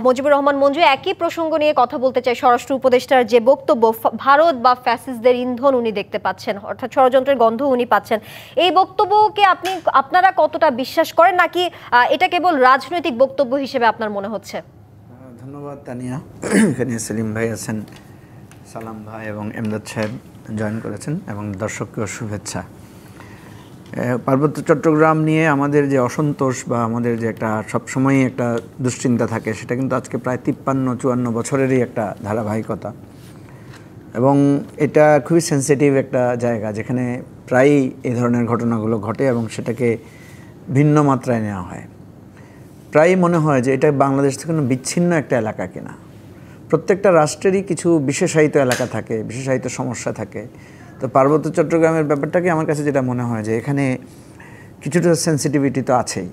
মুজিবুর রহমান মঞ্জু একই প্রসঙ্গ নিয়ে কথা বলতে চাই। স্বরাষ্ট্র উপদেষ্টার যে বক্তব্য, ভারত বা ফ্যাসিস্টদের ইন্ধন উনি দেখতে পাচ্ছেন, অর্থাৎ ষড়যন্ত্রের গন্ধ উনি পাচ্ছেন, এই বক্তব্যকে আপনারা কতটা বিশ্বাস করেন, নাকি এটা কেবল রাজনৈতিক বক্তব্য হিসেবে আপনার মনে হচ্ছে? ধন্যবাদ তানিয়া। এখানে সেলিম ভাই আছেন, সালাম ভাই এবং এমদাদ সাহেব জয়েন করেছেন, এবং দর্শককেও শুভেচ্ছা। পার্বত্য চট্টগ্রাম নিয়ে আমাদের যে অসন্তোষ বা আমাদের যে একটা সবসময়ই একটা দুশ্চিন্তা থাকে, সেটা কিন্তু আজকে প্রায় 53-54 বছরেরই একটা ধারাবাহিকতা, এবং এটা খুবই সেন্সিটিভ একটা জায়গা যেখানে প্রায়ই এই ধরনের ঘটনাগুলো ঘটে এবং সেটাকে ভিন্ন মাত্রায় নেওয়া হয়। প্রায়ই মনে হয় যে এটা বাংলাদেশ থেকে কোনো বিচ্ছিন্ন একটা এলাকা কিনা। প্রত্যেকটা রাষ্ট্রেরই কিছু বিশেষায়িত এলাকা থাকে, বিশেষায়িত সমস্যা থাকে। তো পার্বত্য চট্টগ্রামের ব্যাপারটাকে আমার কাছে যেটা মনে হয় যে এখানে কিছুটা সেন্সিটিভিটি তো আছেই।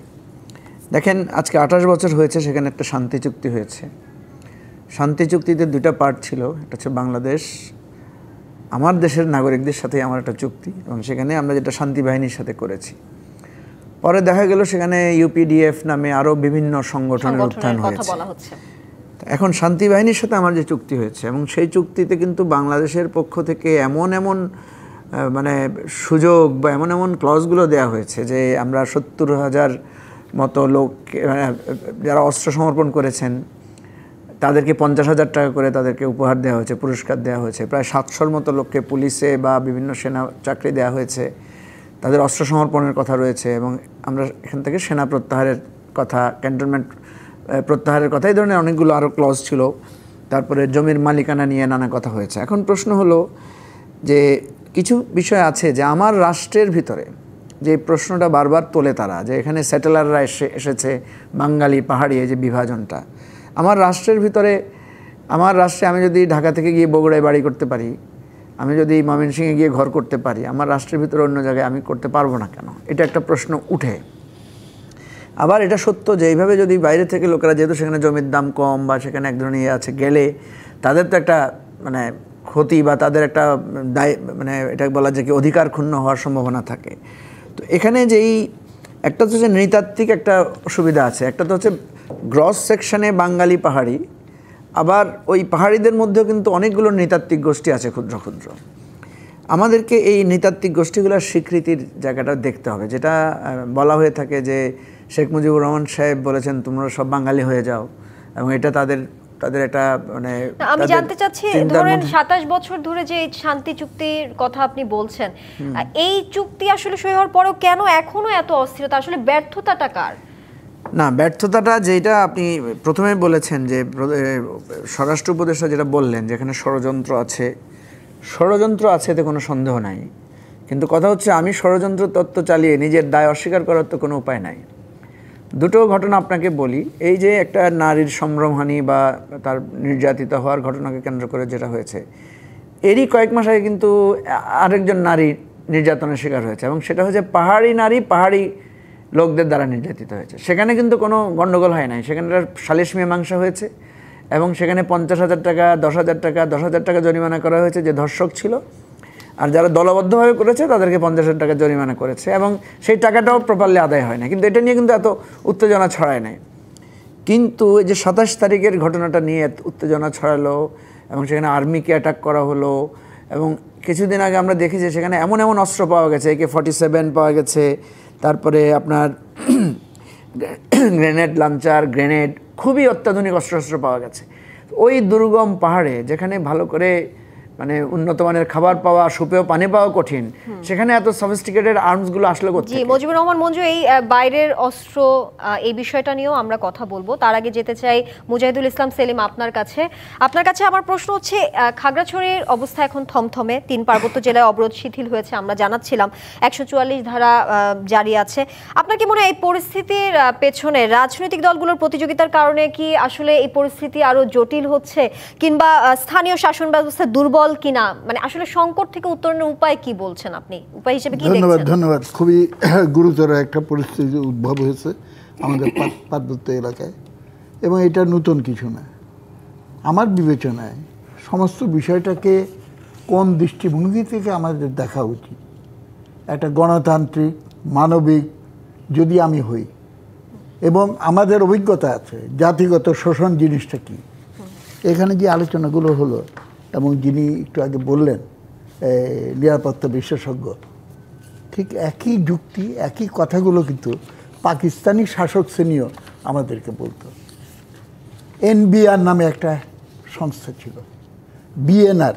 দেখেন, আজকে 28 বছর হয়েছে, সেখানে একটা শান্তি চুক্তি হয়েছে। শান্তি চুক্তিতে দুটা পার্ট ছিল। একটা হচ্ছে বাংলাদেশ, আমার দেশের নাগরিকদের সাথে আমার একটা চুক্তি, এবং সেখানে আমরা যেটা শান্তি বাহিনীর সাথে করেছি। পরে দেখা গেল সেখানে ইউপিডিএফ নামে আরও বিভিন্ন সংগঠনের উত্থান হয়েছে। এখন শান্তি বাহিনীর সাথে আমার যে চুক্তি হয়েছে, এবং সেই চুক্তিতে কিন্তু বাংলাদেশের পক্ষ থেকে এমন মানে সুযোগ বা এমন ক্লজগুলো দেওয়া হয়েছে যে আমরা 70,000 মতো লোক যারা অস্ত্র সমর্পণ করেছেন তাদেরকে 50,000 টাকা করে তাদেরকে উপহার দেওয়া হয়েছে, পুরস্কার দেওয়া হয়েছে। প্রায় 700 মতো লোককে পুলিশে বা বিভিন্ন সেনা চাকরি দেওয়া হয়েছে, তাদের অস্ত্র সমর্পণের কথা রয়েছে, এবং আমরা এখান থেকে সেনা প্রত্যাহারের কথা, ক্যান্টনমেন্ট প্রত্যাহারের কথা, এই ধরনের অনেকগুলো আরও ক্লজ ছিল। তারপরে জমির মালিকানা নিয়ে নানা কথা হয়েছে। এখন প্রশ্ন হলো যে কিছু বিষয় আছে যে আমার রাষ্ট্রের ভিতরে যে প্রশ্নটা বারবার তোলে তারা, যে এখানে সেটেলাররা এসেছে, বাঙালি পাহাড়ি, এই যে বিভাজনটা আমার রাষ্ট্রের ভিতরে, আমার রাষ্ট্রে আমি যদি ঢাকা থেকে গিয়ে বগুড়ায় বাড়ি করতে পারি, আমি যদি ময়মনসিংহে গিয়ে ঘর করতে পারি, আমার রাষ্ট্রের ভিতরে অন্য জায়গায় আমি করতে পারবো না কেন? এটা একটা প্রশ্ন উঠে। আবার এটা সত্য যে এইভাবে যদি বাইরে থেকে লোকেরা, যেহেতু সেখানে জমির দাম কম বা সেখানে এক ধরনের আছে, গেলে তাদের তো একটা মানে ক্ষতি বা তাদের একটা দায়, মানে এটা বলা যায় কি অধিকার ক্ষুণ্ণ হওয়ার সম্ভাবনা থাকে। তো এখানে যেই একটা তো হচ্ছে নৃতাত্ত্বিক একটা অসুবিধা আছে, একটা তো হচ্ছে গ্রস সেকশনে বাঙালি পাহাড়ি, আবার ওই পাহাড়িদের মধ্যেও কিন্তু অনেকগুলো নৃতাত্ত্বিক গোষ্ঠী আছে ক্ষুদ্র ক্ষুদ্র। আমাদেরকে এই নৃতাত্ত্বিক গোষ্ঠীগুলোর স্বীকৃতির জায়গাটা দেখতে হবে। যেটা বলা হয়ে থাকে যে শেখ মুজিবুর রহমান সাহেব বলেছেন তোমরা সব বাঙালি হয়ে যাও, এবং এটা তাদের একটা মানে আমি জানতে চাচ্ছি, ধরেন 27 বছর ধরে যে শান্তি চুক্তির কথা আপনি বলছেন, এই চুক্তি আসলে সই হওয়ার পরেও কেন এখনো এত অস্থিরতা? আসলে ব্যর্থতাটা কার? না, ব্যর্থতাটা যেটা আপনি প্রথমে বলেছেন যে স্বরাষ্ট্র উপদেষ্টা যেটা বললেন যে এখানে ষড়যন্ত্র আছে, এতে কোনো সন্দেহ নাই। কিন্তু কথা হচ্ছে আমি ষড়যন্ত্র তত্ত্ব চালিয়ে নিজের দায় অস্বীকার করার তো কোনো উপায় নাই। দুটো ঘটনা আপনাকে বলি। এই যে একটা নারীর সম্ভ্রমহানি বা তার নির্যাতিত হওয়ার ঘটনাকে কেন্দ্র করে যেটা হয়েছে, এরই কয়েক মাস আগে কিন্তু আরেকজন নারী নির্যাতনের শিকার হয়েছে, এবং সেটা হচ্ছে পাহাড়ি নারী, পাহাড়ি লোকদের দ্বারা নির্যাতিত হয়েছে। সেখানে কিন্তু কোনো গণ্ডগোল হয় নাই, সেখানে সালিশ মীমাংসা হয়েছে, এবং সেখানে 50,000 টাকা, 10,000 টাকা, 10,000 টাকা জরিমানা করা হয়েছে যে ধর্ষক ছিল, আর যারা দলবদ্ধভাবে করেছে তাদেরকে 50,000 টাকা জরিমানা করেছে, এবং সেই টাকাটাও প্রপারলি আদায় হয় না। কিন্তু এটা নিয়ে কিন্তু এত উত্তেজনা ছড়ায় নাই। কিন্তু এই যে 27 তারিখের ঘটনাটা নিয়ে উত্তেজনা ছড়ালো, এবং সেখানে আর্মিকে অ্যাটাক করা হলো, এবং কিছুদিন আগে আমরা দেখি যে সেখানে এমন অস্ত্র পাওয়া গেছে, AK-47 পাওয়া গেছে, তারপরে আপনার গ্রেনেড লঞ্চার, গ্রেনেড, খুবই অত্যাধুনিক অস্ত্র পাওয়া গেছে। ওই দুর্গম পাহাড়ে যেখানে ভালো করে মানে উন্নত মানের খাবার পাওয়া, সুপেয় পানি পাওয়া কঠিন, সেখানে এত সফিস্টিকেটেড আর্মসগুলো আসলে কোথায়? জি, মুজিবুর রহমান মঞ্জু, এই বাইরের অস্ত্র, এই বিষয়টা নিয়েও আমরা কথা বলবো। তার আগে যেতে চাই মুজাহিদুল ইসলাম সেলিম আপনার কাছে আমার প্রশ্ন হচ্ছে, খাগড়াছড়ির অবস্থা এখন থমথমে, 3 পার্বত্য জেলায় অবরোধ শিথিল হয়েছে, আমরা জানাচ্ছিলাম 144 ধারা জারি আছে। আপনার কি মনে হয় এই পরিস্থিতির পেছনে রাজনৈতিক দলগুলোর প্রতিযোগিতার কারণে কি আসলে এই পরিস্থিতি আরো জটিল হচ্ছে, কিংবা স্থানীয় শাসন ব্যবস্থা দুর্বল কিনা? মানে আসলে সংকট থেকে উত্তরণের উপায় কি বলছেন আপনি? উপায় হিসেবে কি দেখছেন? ধন্যবাদ। খুবই গুরুতর একটা পরিস্থিতি উদ্ভব হয়েছে আমাদের পার্বত্য এলাকায়, এবং এটা নতুন কিছু না। আমার বিবেচনায় সমস্ত বিষয়টাকে কোন দৃষ্টিভঙ্গি থেকে আমাদের দেখা উচিত। একটা গণতান্ত্রিক, মানবিক যদি আমি হই, এবং আমাদের অভিজ্ঞতা আছে জাতিগত শোষণ জিনিসটা কি। এখানে যে আলোচনাগুলো হলো এবং যিনি একটু আগে বললেন নিরাপত্তা বিশেষজ্ঞ, ঠিক একই যুক্তি একই কথাগুলো কিন্তু পাকিস্তানি শাসক শ্রেণীও আমাদেরকে বলতো। এনবিআর নামে একটা সংস্থা ছিল, BNR,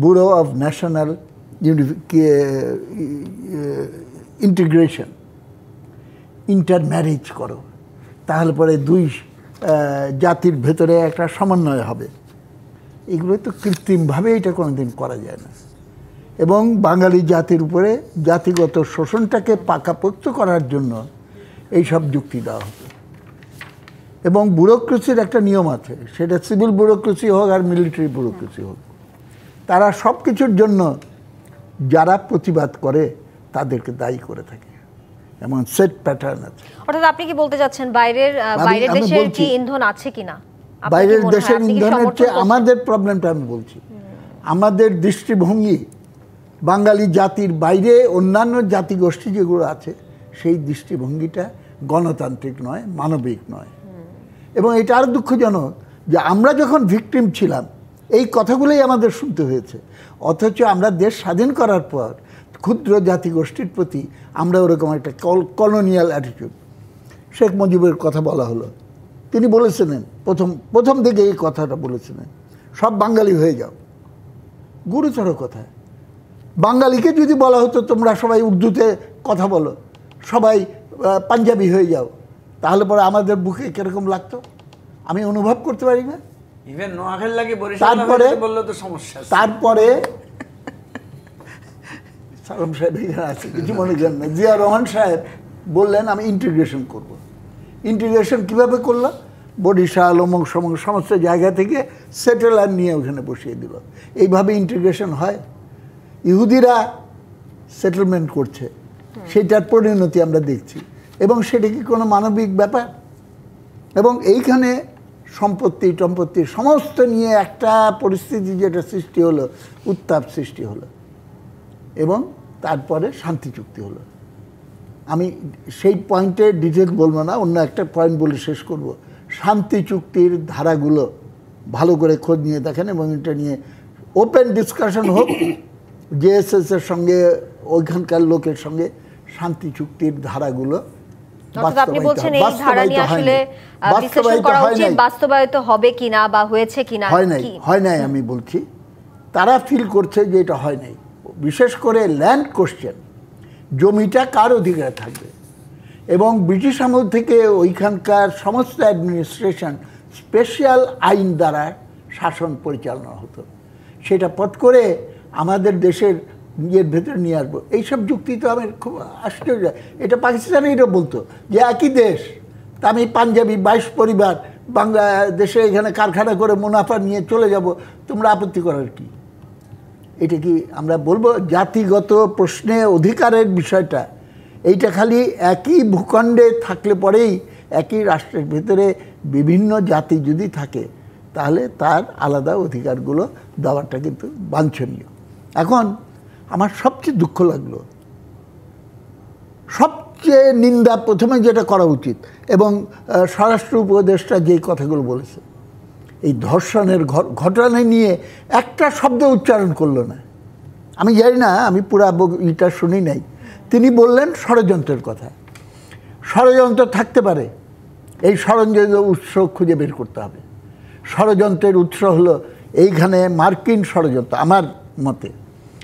bureau of national integration, intermarriage করো, তাহলে পরে দুই জাতির ভেতরে একটা সমন্বয় হবে। এগুলো তো কৃত্রিমভাবে এটা কোনোদিন করা যায় না। এবং বাঙালি জাতির উপরে জাতিগত শোষণটাকে পাকাপোক্ত করার জন্য এইসব যুক্তি দেওয়া হতো। এবং ব্যুরোক্রেসির একটা নিয়ম আছে, সেটা সিভিল ব্যুরোক্রেসি হোক আর মিলিটারি ব্যুরোক্রেসি হোক, তারা সব কিছুর জন্য যারা প্রতিবাদ করে তাদেরকে দায়ী করে থাকে, এমন সেট প্যাটার্ন আছে। অর্থাৎ আপনি কি বলতে চাচ্ছেন বাইরের দেশের কি ইন্ধন আছে কিনা? বাইরের দেশের ইন্ধনের চেয়ে আমাদের প্রবলেমটা আমি বলছি, আমাদের দৃষ্টিভঙ্গি বাঙালি জাতির বাইরে অন্যান্য জাতিগোষ্ঠী যেগুলো আছে সেই দৃষ্টিভঙ্গিটা গণতান্ত্রিক নয়, মানবিক নয়। এবং এটা আরও দুঃখজনক যে আমরা যখন ভিকটিম ছিলাম এই কথাগুলোই আমাদের শুনতে হয়েছে, অথচ আমরা দেশ স্বাধীন করার পর ক্ষুদ্র জাতিগোষ্ঠীর প্রতি আমরা ওরকম একটা কলোনিয়াল অ্যাটিটিউড। শেখ মুজিবের কথা বলা হলো, তিনি বলেছিলেন প্রথম দিকে এই কথাটা বলেছিলেন, সব বাঙালি হয়ে যাও। গুরুতর কথা। বাঙালিকে যদি বলা হতো তোমরা সবাই উর্দুতে কথা বলো, সবাই পাঞ্জাবি হয়ে যাও, তাহলে পরে আমাদের বুকে কিরকম লাগতো আমি অনুভব করতে পারি না। তারপরে সালাম সাহেব এখানে আছে, কিছু মনে করেন না, জিয়া রহমান সাহেব বললেন আমি ইন্টিগ্রেশন করব। ইন্টিগ্রেশন কীভাবে করলো? বরিশাল অমুক সমস্ত জায়গা থেকে সেটেলার নিয়ে ওখানে বসিয়ে দিল। এইভাবে ইন্টিগ্রেশন হয়? ইহুদিরা সেটেলমেন্ট করছে, সেটার পরিণতি আমরা দেখছি। এবং সেটা কি কোনো মানবিক ব্যাপার? এবং এইখানে সম্পত্তি সমস্ত নিয়ে একটা পরিস্থিতি যেটা সৃষ্টি হলো, উত্তাপ সৃষ্টি হলো, এবং তারপরে শান্তি চুক্তি হলো। আমি সেই পয়েন্টে ডিটেল বলবো না, অন্য একটা পয়েন্ট বলে শেষ করব। শান্তি চুক্তির ধারাগুলো ভালো করে খোঁজ নিয়ে দেখেন এবং এটা নিয়ে ওপেন ডিসকাশন হোক জেএসএস-এর সঙ্গে, ওইখানকার লোকের সঙ্গে শান্তি চুক্তির ধারাগুলো বাস্তবায়িত হবে কিনা বা হয়েছে কিনা। হয় নাই আমি বলছি, তারা ফিল করছে যে এটা হয় নাই। বিশেষ করে ল্যান্ড কোশ্চেন, জমিটা কার অধিকারে থাকবে। এবং ব্রিটিশ আমল থেকে ওইখানকার সমস্ত অ্যাডমিনিস্ট্রেশন স্পেশাল আইন দ্বারা শাসন পরিচালনা হতো, সেটা পট করে আমাদের দেশের নিজের ভেতরে নিয়ে আসবো। এইসব যুক্তি তো আমার খুব আশ্চর্য। এটা পাকিস্তানিরা বলতো যে একই দেশ, তা আমি পাঞ্জাবি 22 পরিবার বাংলাদেশে এখানে কারখানা করে মুনাফা নিয়ে চলে যাব, তোমরা আপত্তি করার কি? এটা কি আমরা বলবো জাতিগত প্রশ্নে অধিকারের বিষয়টা? এইটা খালি একই ভূখণ্ডে থাকলে পরেই, একই রাষ্ট্রের ভেতরে বিভিন্ন জাতি যদি থাকে তাহলে তার আলাদা অধিকারগুলো দেওয়াটা কিন্তু বাঞ্ছনীয়। এখন আমার সবচেয়ে দুঃখ লাগলো, সবচেয়ে নিন্দা প্রথমে যেটা করা উচিত, এবং স্বরাষ্ট্র উপদেষ্টা যেই কথাগুলো বলেছে, এই ধর্ষণের ঘটনা নিয়ে একটা শব্দ উচ্চারণ করলো না। আমি জানি না, আমি পুরো এটা শুনি নাই। তিনি বললেন ষড়যন্ত্রের কথা। ষড়যন্ত্র থাকতে পারে, এই ষড়যন্ত্রের উৎস খুঁজে বের করতে হবে। ষড়যন্ত্রের উৎস হলো এইখানে মার্কিন ষড়যন্ত্র আমার মতে,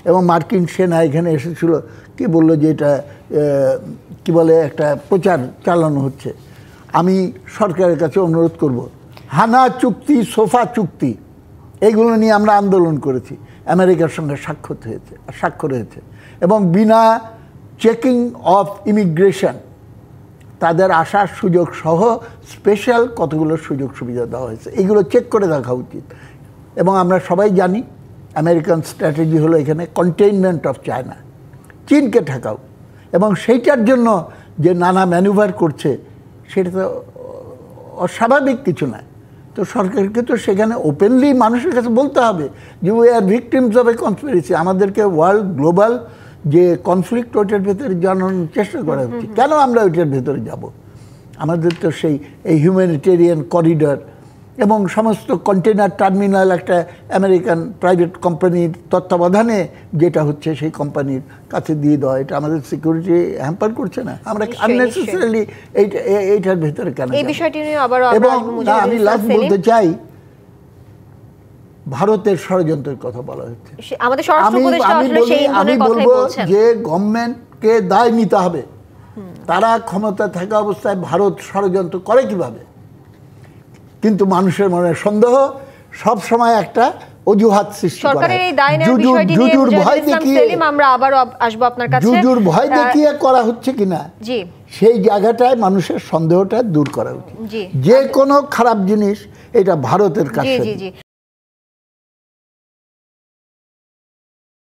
এবং মার্কিন সেনা এখানে এসেছিল, কি বললো যে এটা কি বলে একটা প্রচার চালানো হচ্ছে। আমি সরকারের কাছে অনুরোধ করব, হানা চুক্তি, সোফা চুক্তি, এইগুলো নিয়ে আমরা আন্দোলন করেছি, আমেরিকার সঙ্গে স্বাক্ষর হয়েছে, এবং বিনা চেকিং অফ ইমিগ্রেশন তাদের আসার সুযোগ সহ স্পেশাল কতগুলো সুযোগ সুবিধা দেওয়া হয়েছে, এগুলো চেক করে দেখা উচিত। এবং আমরা সবাই জানি আমেরিকান স্ট্র্যাটেজি হলো এখানে কন্টেইনমেন্ট অফ চায়না, চীনকে ঠেকাও, এবং সেইটার জন্য যে নানা ম্যানুভার করছে সেটা তো অস্বাভাবিক কিছু নয়। তো সরকারকে তো সেখানে ওপেনলি মানুষের কাছে বলতে হবে যে we are victims of A conspiracy. আমাদেরকে ওয়ার্ল্ড গ্লোবাল যে কনফ্লিক্ট ওইটার ভেতরে জানানোর চেষ্টা করা হচ্ছে, কেন আমরা ওইটার ভেতরে যাব? আমাদের তো সেই এই হিউম্যানিটেরিয়ান করিডর এবং সমস্ত কন্টেনার টার্মিনাল একটা আমেরিকান প্রাইভেট কোম্পানির তত্ত্বাবধানে যেটা হচ্ছে সেই কোম্পানির কাছে দিয়ে দেওয়া, এটা আমাদের সিকিউরিটি হ্যাম্পার করছে না? আমরা আননেসেসারিলি এইটার ভেতরে কেন? এই বিষয়টি নিয়ে আবার এবং আমি লাস্ট বলতে চাই, ভারতের ষড়যন্ত্রের কথা বলা হচ্ছে। আমাদের স্বরাষ্ট্র উপদেষ্টা আসলে সেই আমি ইন্ধনের কথাই বলবো বলছেন যে গভর্নমেন্টকে দায় নিতে হবে। তারা ক্ষমতা থাকা অবস্থায় ভারত ষড়যন্ত্র করে কিভাবে, কিন্তু মানুষের মনে সন্দেহ সব সময় একটা অজুহাত সৃষ্টি করে। সরকারের এই দায় নেওয়ার বিষয়টি নিয়ে জুজুর ভয় দেখিয়ে, সেলিম আমরা আবারও আসবো আপনার কাছে। জুজুর ভয় দেখিয়ে করা হচ্ছে কিনা জি, সেই জায়গাটায় মানুষের সন্দেহটা দূর করা উচিত। জি, যে কোনো খারাপ জিনিস এটা ভারতের কাছে। জি জি জি